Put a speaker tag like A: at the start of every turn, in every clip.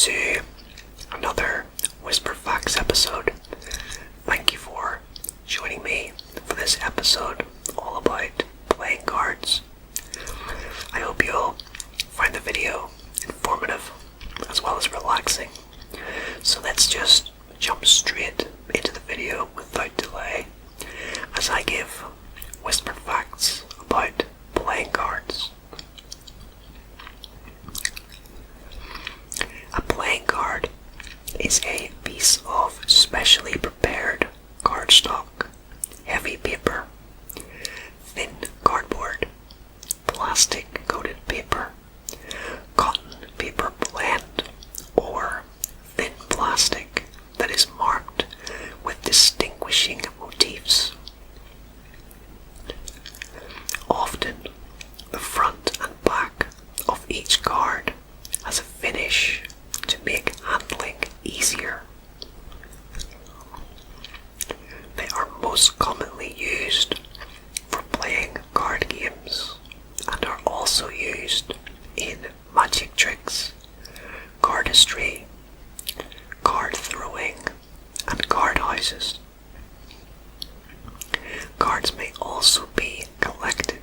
A: to another Whisper Facts episode. Thank you for joining me for this episode all about playing cards. I hope you'll find the video informative as well as relaxing. So let's just jump straight into the video without delay as I give Whisper Facts about playing cards. A playing card is a piece of specially prepared cardstock, heavy paper, thin cardboard, plastic coated paper, cotton paper blend, or thin plastic that is marked with distinguishing motifs. Often, the front and back of each card has a finish to make handling easier. They are most commonly used for playing card games and are also used in magic tricks, cardistry, card throwing, and card houses. Cards may also be collected.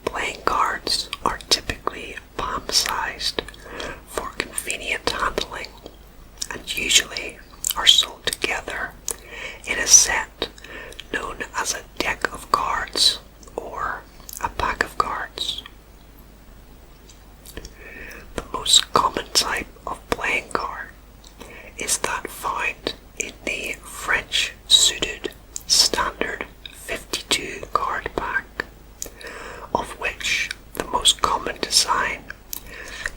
A: Playing cards are typically palm-sized for convenient handling and usually are sold together in a set known as a deck of cards or a pack of cards. The most common type of playing card is that found in the French suited standard 52 card pack, of which the most common design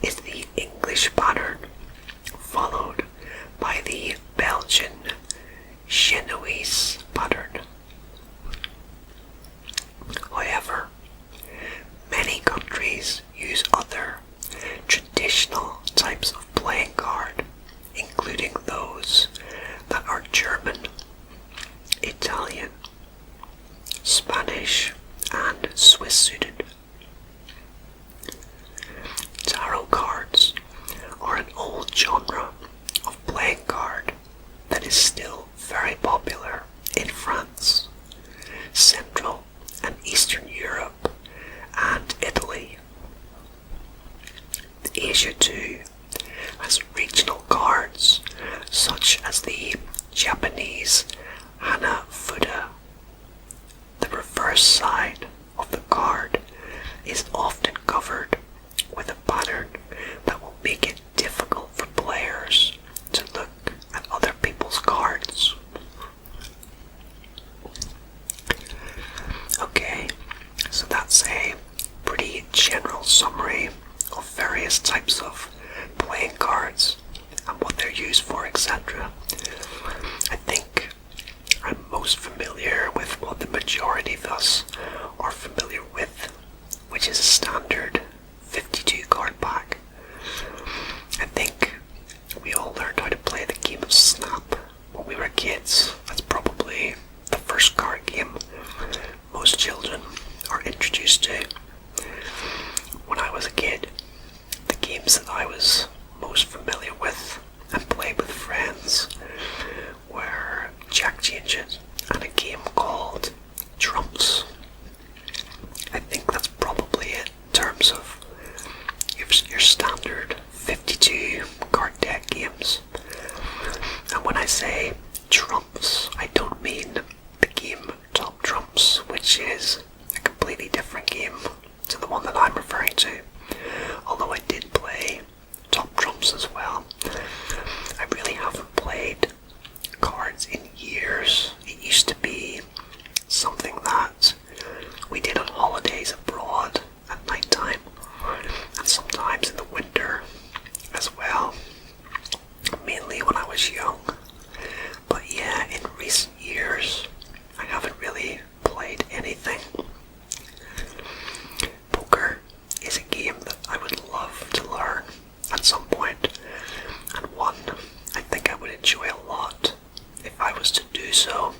A: is the English pattern, followed by the Belgian Genoese pattern. However, many countries use other traditional types of playing card, including those that are German, Italian, Spanish, and Swiss suited. Tarot cards are an old genre of playing card that is still very popular in France, Central and Eastern Europe, and Italy. Asia too has regional cards such as the Japanese Hanafuda. The reverse side of the card is often covered with a pattern that will make it difficult for players to look at other people's cards. Okay, so that's a pretty general summary of various types of playing cards and what they're used for, etc. I think I'm most familiar with what the majority of us are familiar with, which is a standard 52 card pack. I think we all learned how to play the game of Snap when we were kids. That's probably the first card game most children are introduced to. When I was a kid, the games that I was most familiar with and played with friends were Jack Changes and a game called Trumps. I think that's probably it in terms of your standard 52 card deck games. And when I say Trumps, I don't mean the game Top Trumps, which is a completely different game to the one that I'm referring to. Although I did play Top Trumps as well. I really haven't played cards in years. It used to be something that we did on holidays abroad at night time, and sometimes in the winter as well, mainly when I was young. But yeah, in recent years I haven't really played anything. Poker is a game that I would love to learn at some point, and one I think I would enjoy a lot if I was to do so.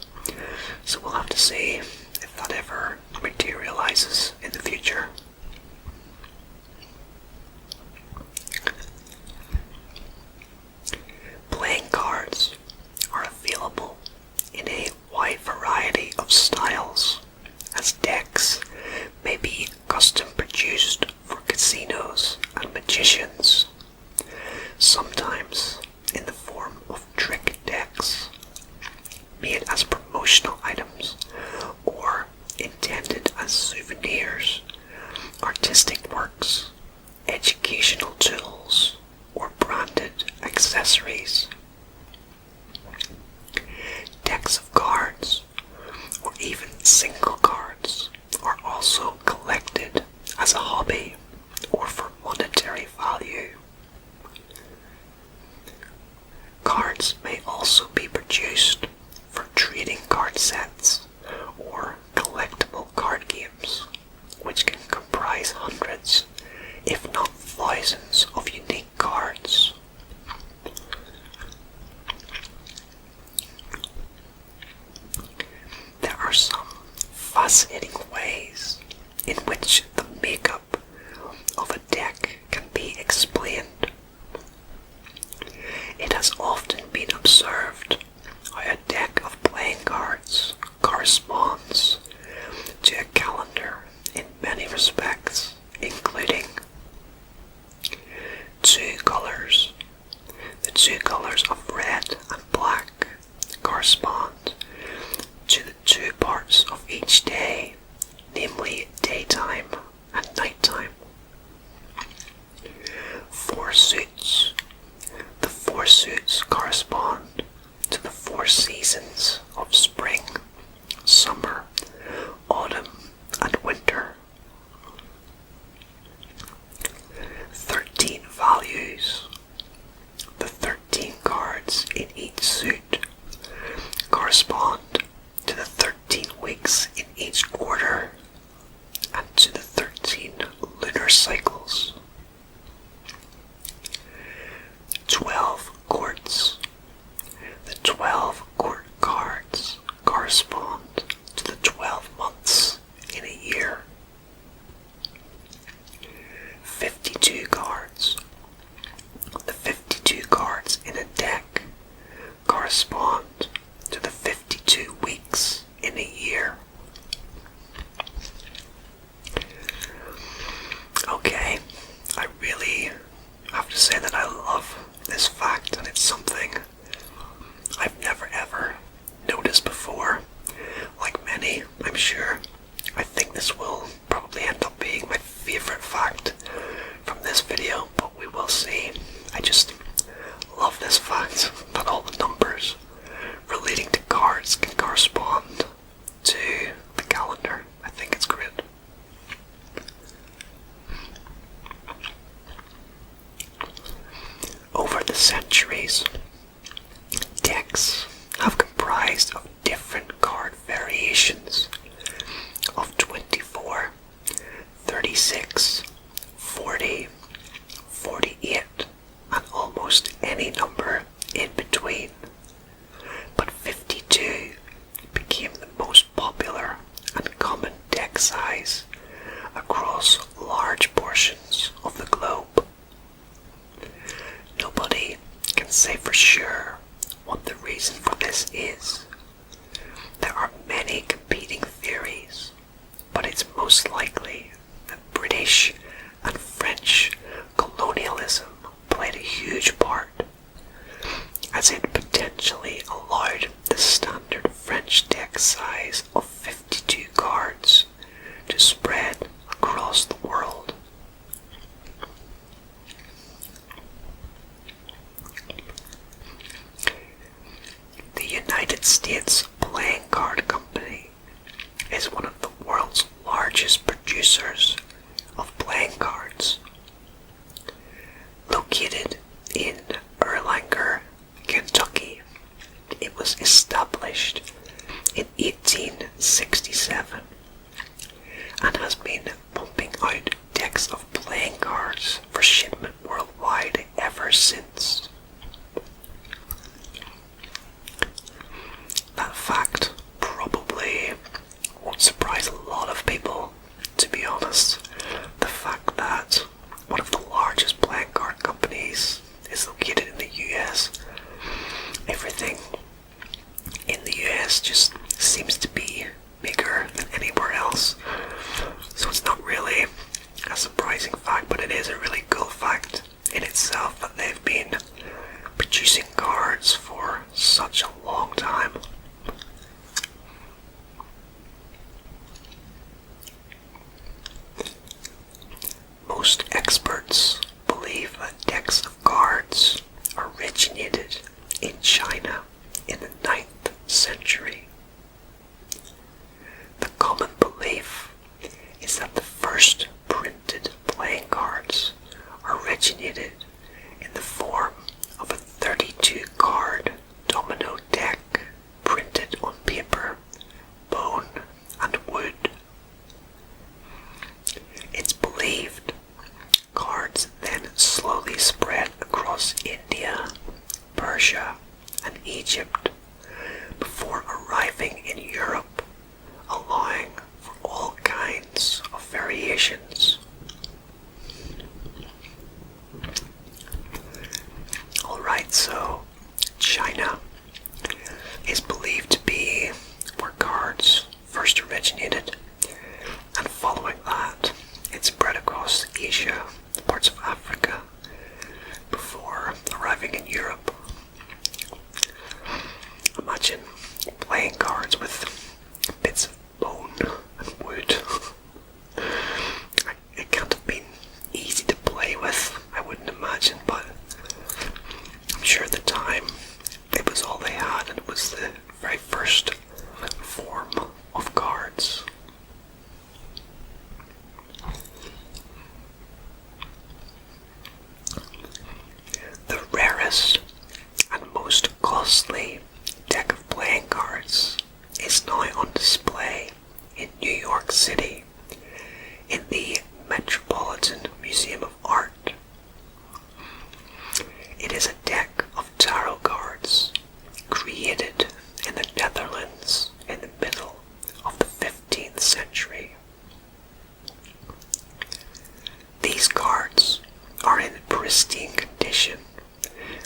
A: So we'll have to see if that ever materializes in the future. fascinating ways in which the makeup of a deck can be explained. It has often been observed how a deck of playing cards corresponds to a calendar in many respects, including two colours. The two colours of red and black correspond to the two parts of each day, namely daytime and nighttime. Four suits. The four suits correspond to the four seasons of spring, summer, autumn, and winter. 13 values. The 13 cards in each suit correspond to the 13 weeks in each quarter and to the 13 lunar cycles. 12 courts. The 12 court cards correspond to the 12 months in a year. 52 cards. The 52 cards in a deck correspond to the 52 weeks in a year. Okay, I really have to say that I love this fact, and it's something I've never ever noticed before. Like many, I'm sure. I think this will probably end up being my favorite fact from this video, but we will see. I just love this fact that all the numbers relating to cards can correspond to the calendar. I think it's great. Over the centuries, decks have comprised of different card variations of 24, 36, 40, 48, and almost any number in between. But 52 became the most popular and common deck size across large portions of the globe. Nobody can say for sure what the reason for this is. There are many competing theories, but it's most likely that British and French colonialism played a huge part, as it potentially allowed the standard French deck size of 52 cards to spread across the world. The United States Playing Card Company is one of the world's largest producers of playing cards. Located in Erlanger, Kentucky, it was established in 1867 and has been pumping out decks of playing cards for shipment worldwide ever since. That fact probably won't surprise a lot of people, to be honest. The fact that one of the largest playing card companies is located in the US. Everything in the US just seems to be bigger than anywhere else. So it's not really a surprising fact, but it is a really cool fact in itself that they've been producing cards for such a long time. Most experts believe that decks of cards originated in China in the 9th century. The common belief is that the first printed playing cards originated in the form of a 32-card domino deck printed on paper, bone, and wood. It's believed cards then slowly spread across India, Persia, and Egypt before arriving in Europe, allowing playing cards with bits of bone and wood. It can't have been easy to play with, I wouldn't imagine, but I'm sure at the time it was all they had, and it was the very first form of cards. The rarest and most costly deck of playing cards is now on display in New York City in the Metropolitan Museum of Art. It is a deck of tarot cards created in the Netherlands in the middle of the 15th century. These cards are in pristine condition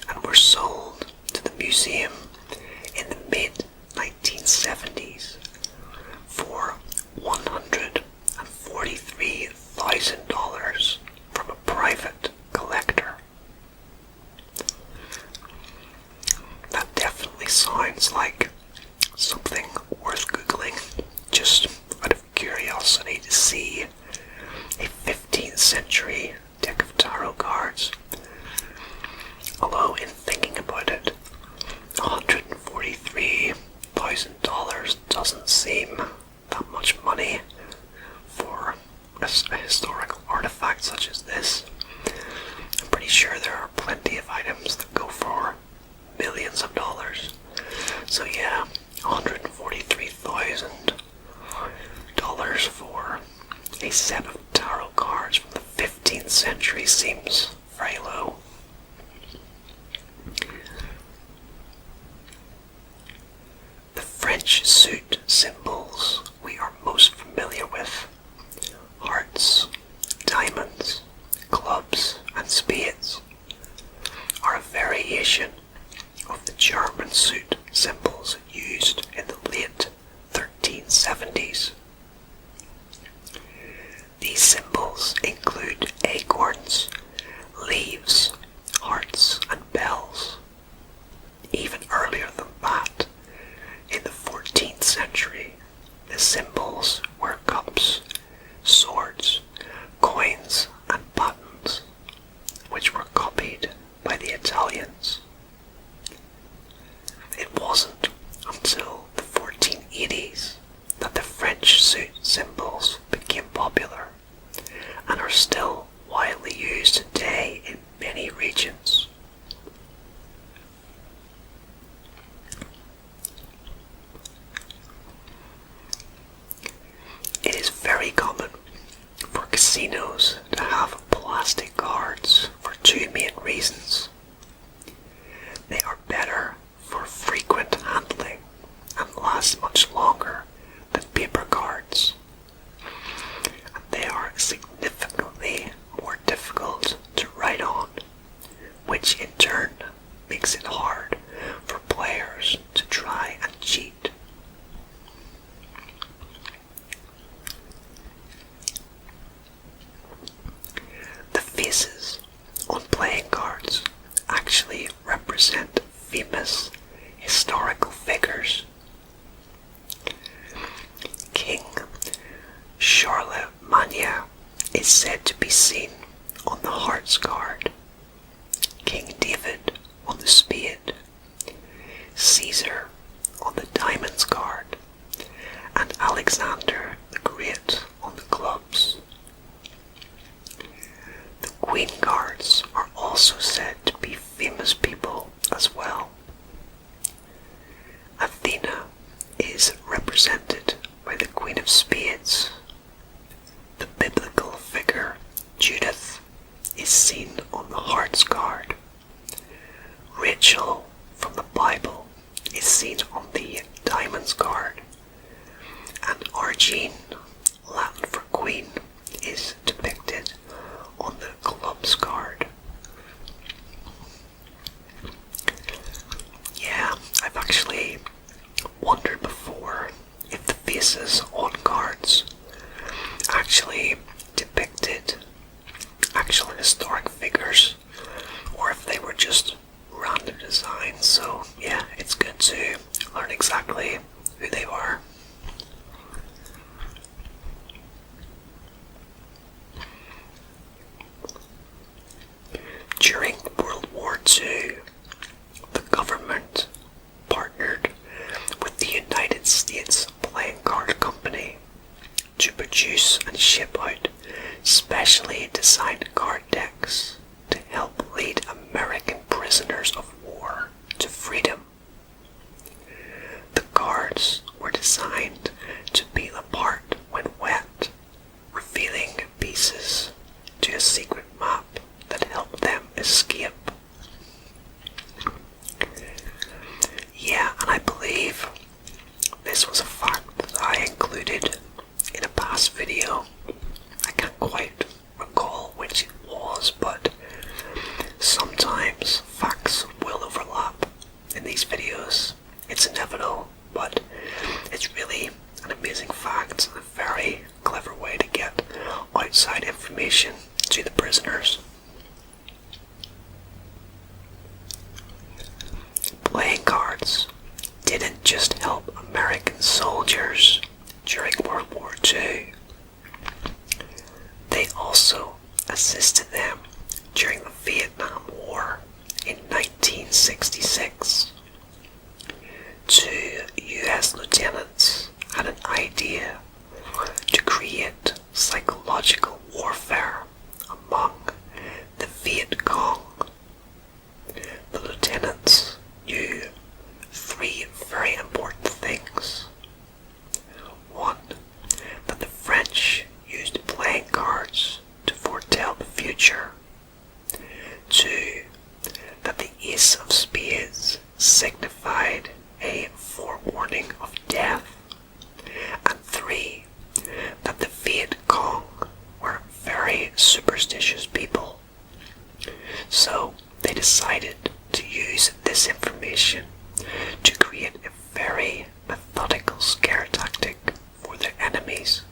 A: and were sold to the museum in the mid-1970s for $143,000 from a private collector. That definitely sounds like something worth googling, just out of curiosity to see a 15th century deck of tarot cards. Although in thinking about it, $143,000 doesn't seem that much money for a historical artifact such as this. I'm pretty sure there are plenty of items that go for millions of dollars. So yeah, $143,000 for a set of tarot cards from the 15th century seems very low. The French suit symbols we are most familiar with, hearts, diamonds, clubs, and spades, are a variation of the German suit symbols used in the late 1370s. These symbols include acorns, leaves, hearts, and bells. Even earlier than that, in the 14th century, the symbols were cups, swords, coins, and buttons, which were copied by the Italians. It wasn't until the 1480s that the French suit symbols became popular and are still widely used today in many regions. It is very common for casinos to have plastic cards for two main reasons. They are better for frequent handling and last much longer than paper cards. And they are significantly more difficult to write on, which in turn makes it hard for players to try and cheat. The faces on playing cards actually represent famous historical figures. King Charlemagne is said to be seen on the hearts card, King David on the spade, Caesar on the diamonds card, and Alexander the Great on the clubs. The Queen cards are also said to be famous people as well. Athena is represented by the Queen of Spades. The biblical figure Judith is seen on the hearts card. Rachel from the Bible is seen on the diamonds card. And Argene, Latin for queen, is depicted on the clubs card. Yeah, I've actually wondered before if the faces on cards actually depicted actual historic figures or if they were just random designs. So yeah, it's good to learn exactly who they are. During World War II, the government partnered with the United States Playing Card Company to produce and ship out specially designed card decks to help lead American prisoners of war to freedom. The cards were designed to peel apart when wet, revealing pieces to a secret map that helped them escape. Yeah, and I believe this was a fact that I included in a past video. I can't quite recall which it was, but sometimes facts will overlap in these videos. It's inevitable, but it's really an amazing fact and a very clever way to get outside information to the prisoners. Playing cards didn't just help American soldiers during World War II. They also assisted them during the Vietnam War in 1966. Two US lieutenants had an idea to create psychological warfare among the Viet Cong. The lieutenants knew three very important things. One, that the French used playing cards to foretell the future. Two, that the Ace of Spades signified a forewarning of death. And three, that the Viet Cong were very superstitious people. So they decided to use this information to create a very methodical scare tactic for their enemies.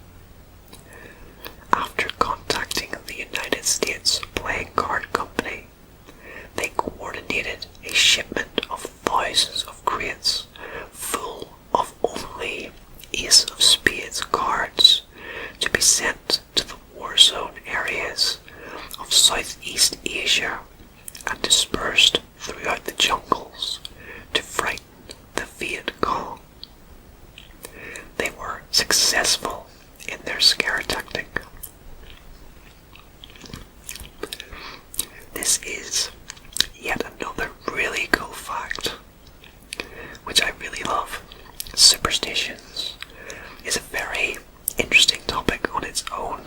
A: After contacting the United States Playing Card Company, they coordinated a shipment of thousands of crates full of only Ace of Spades cards to be sent to the war zone areas of Southeast Asia and dispersed throughout the jungles to frighten the Viet Cong. They were successful in their scare tactic. This is yet another really cool fact, which I really love. Superstitions is a very interesting topic on its own,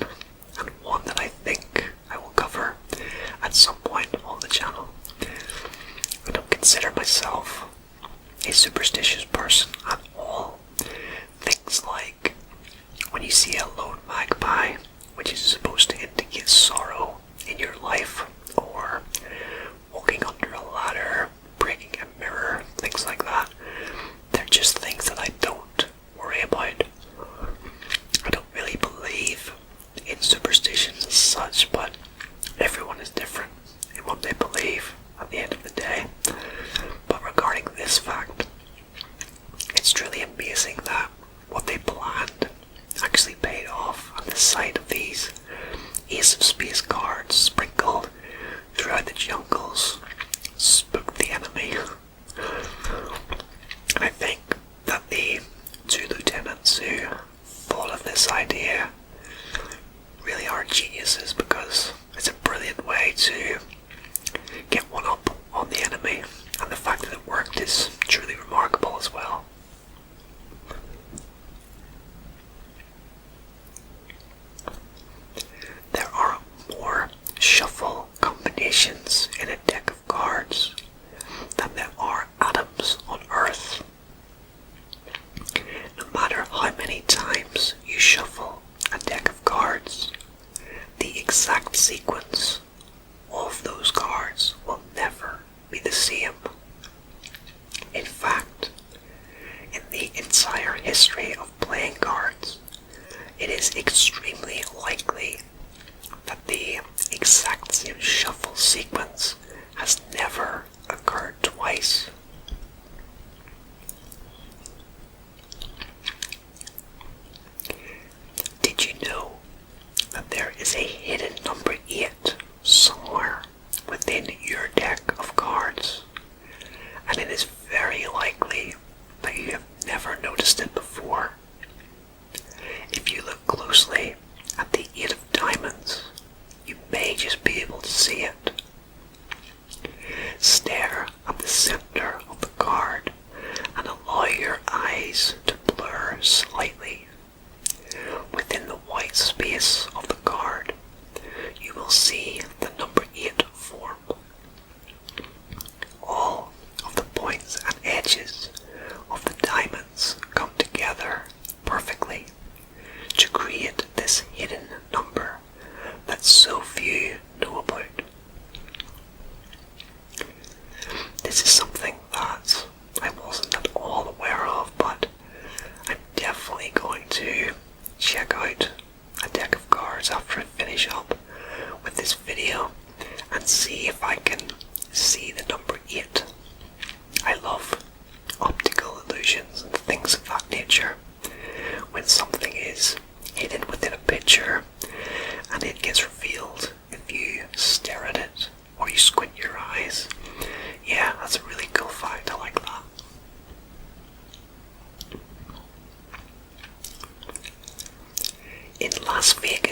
A: and one that I think I will cover at some point on the channel. I don't consider myself a superstitious person at all. Things like when you see a lone magpie, which is supposed to indicate sorrow in your life, or walking under a ladder, breaking a mirror, things like that. They're just things that I don't worry about. I don't really believe in superstitions as such, but everyone is different in what they believe at the end of the day. But regarding this fact, it's truly amazing that what they planned actually paid off, and the sight of these Ace of Spades cards sprinkled throughout the jungles spooked the enemy. And I think that the two lieutenants who thought of this idea really are geniuses, because it's a brilliant way to get one up on the enemy, and the fact that it worked is truly remarkable as well. There are more shuffle combinations in a deck of cards than there are atoms on Earth. No matter how many times you shuffle a deck of cards, the exact sequence of those cards will never be the same. In fact, in the entire history of playing cards, it is extremely likely that the exact same shuffle sequence has never occurred twice.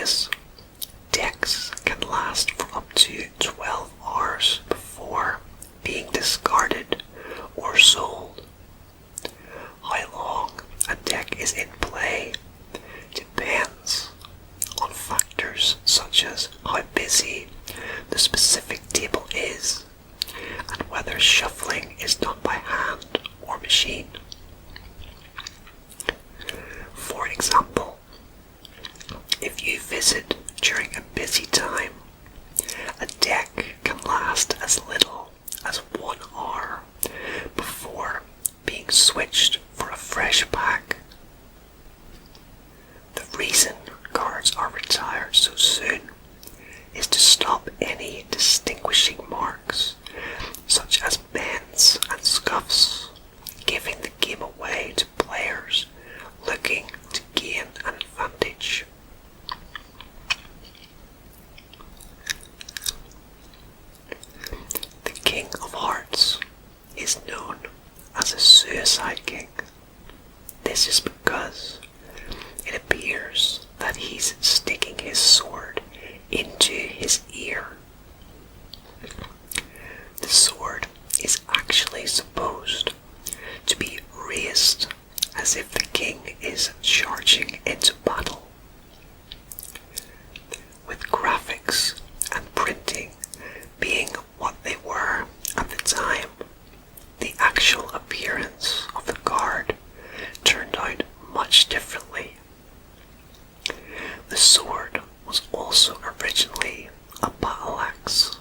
A: ace, decks can last for up to 12 hours before being discarded or sold. How long a deck is in play depends on factors such as how busy the specific table is and whether shuffling is done by hand or machine. For example, if you visit during a busy time, a deck can last as little as 1 hour before being switched for a fresh pack. The reason cards are retired so soon is to stop any distinguishing marks, such as bends and scuffs, giving the game away to players looking to gain an advantage. The King of Hearts is known as a suicide king. This is because it appears that he's sticking his sword into his ear. The sword is actually supposed to be raised as if the king is charging into battle. With graphics and printing being what they were at the time, the actual appearance of the card turned out much differently. The sword was also originally a battle axe.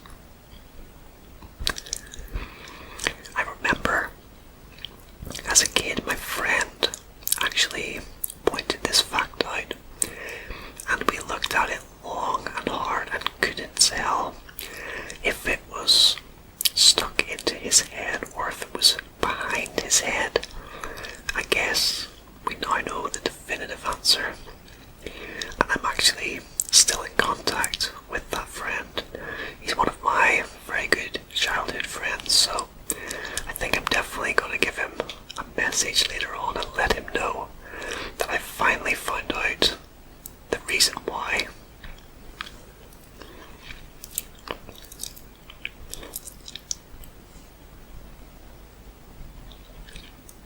A: I remember as a kid my friend actually pointed this fact out, and we looked at it long and hard and couldn't tell if it was stuck into his head or if it was behind his head. I guess we now know the definitive answer, and I'm actually still in contact with that friend. He's one of my very good childhood friends, so I think I'm definitely going to give him a message later on and let him know that I finally found out the reason why.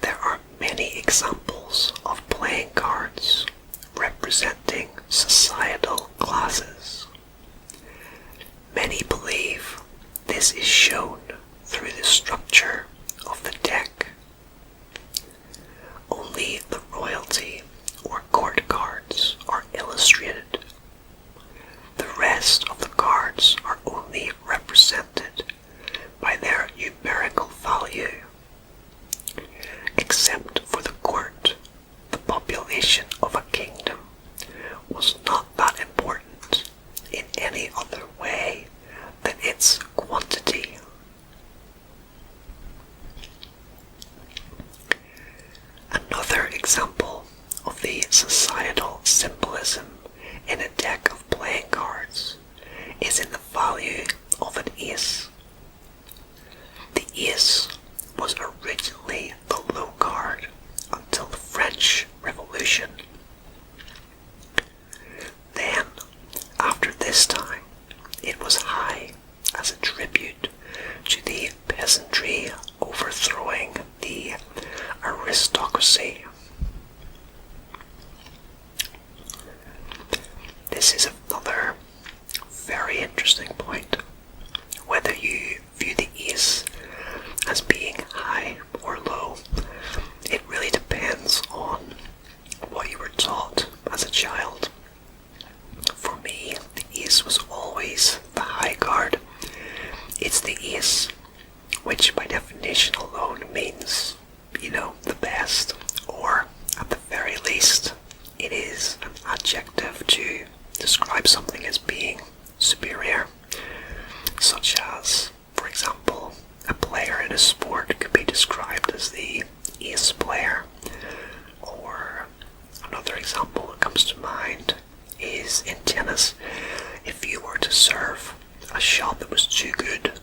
A: There are many examples of playing cards representing societal classes. Many believe this is shown through the structure of the deck. Only the royalty or court cards are illustrated. The rest of the cards are only represented by their numerical value. Except for the court, the population of a kingdom was not that important in any other way than its quantity. Another example of the societal symbolism in a deck of playing cards is in the value of an ace. The ace was originally the low card until the French Revolution. Then, after this time, it was high as a tribute to the peasantry overthrowing the aristocracy. This is another very interesting point. Whether you view the ace as being high or low, it really depends on what you were taught as a child. For me, the ace was always the high card. It's the ace, which by definition alone means, the best, or at the very least, it is an adjective to describe something as being superior, such as, for example, a player in a sport could be described as the ace player. Or another example that comes to mind is in tennis. If you were to serve a shot that was too good